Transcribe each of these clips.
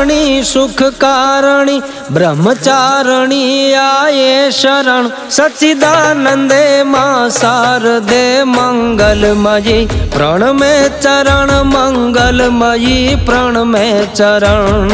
ब्रह्मचारिणी सुख कारणी ब्रह्मचारिणी आये शरण सच्चिदानंदे मां शारदे मंगलमयी प्रणमे चरण मंगलमयी प्रणमे चरण।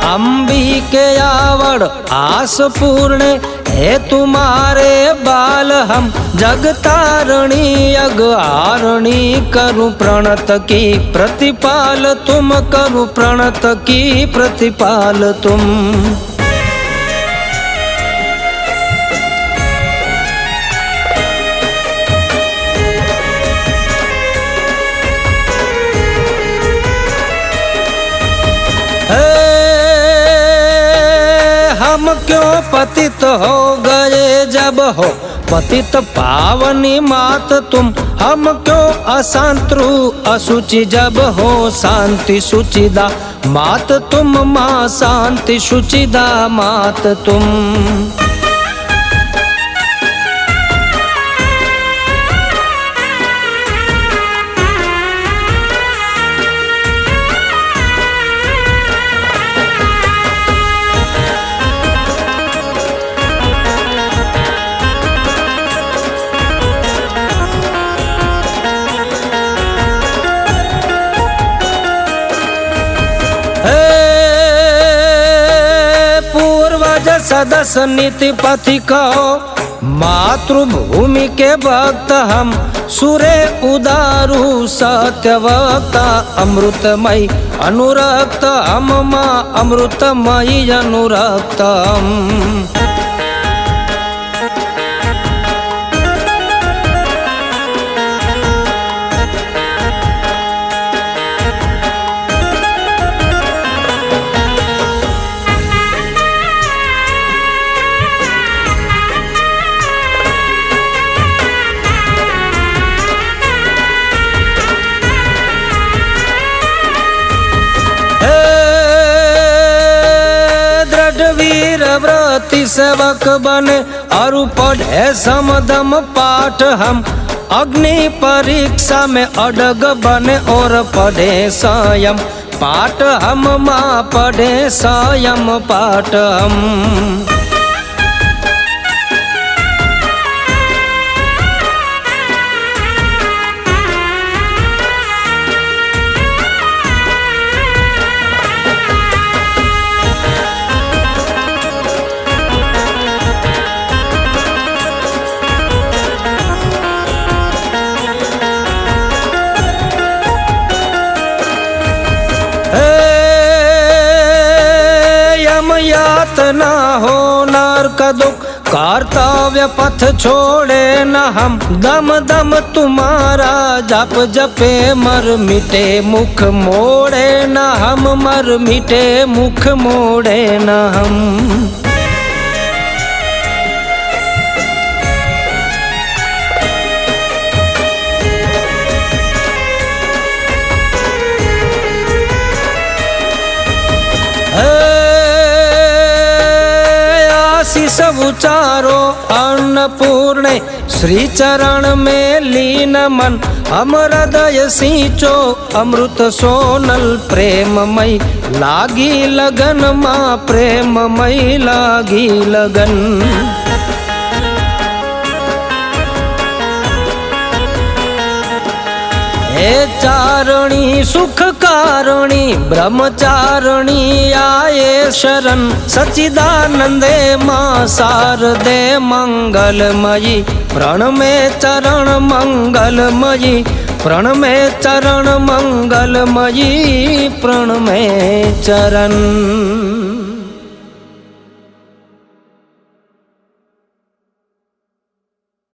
अंबिके आवड़ आस पूर्ण हे तुम्हारे बाल हम जगतारणी अगहारणी करूं प्रणत की प्रतिपाल तुम करूं प्रणत की प्रतिपाल तुम। हम क्यों पतित हो गए जब हो पतित पावनी मात तुम, हम क्यों अशांत्रु असुचि जब हो शांति सुचिदा मात तुम माँ शांति सुचिदा मात तुम। पूर्वज सदस्य नीति पथि कहो मातृभूमि के भक्त हम सुरे उदारू सत्य वक्ता अमृतमयी अनुरक्त हम माँ अमृतमयी अनुरक्त हम। वीर व्रति सेवक बने और पढ़े समदम पाठ हम अग्नि परीक्षा में अडग बने और पढ़े संयम पाठ हम माँ पढ़े संयम पाठ हम। यातना हो नरक दुख कर्तव्य पथ छोड़े न हम दम दम तुम्हारा जप जपे मर मिटे मुख मोड़े न हम मर मिटे मुख मोड़े न हम। सब उचारो अन्नपूर्णे श्री चरण में लीन मन हम हृदय सींचो अमृत सोनल प्रेममयी लागी लगन माँ प्रेममयी लागी लगन। हे चारणी सुख कारणी ब्रह्मचारिणी आये शरण सच्चिदानंदे मां शारदे मंगलमयी प्रणमे चरण मंगलमयी प्रणमे चरण मंगलमयी प्रणमे चरण।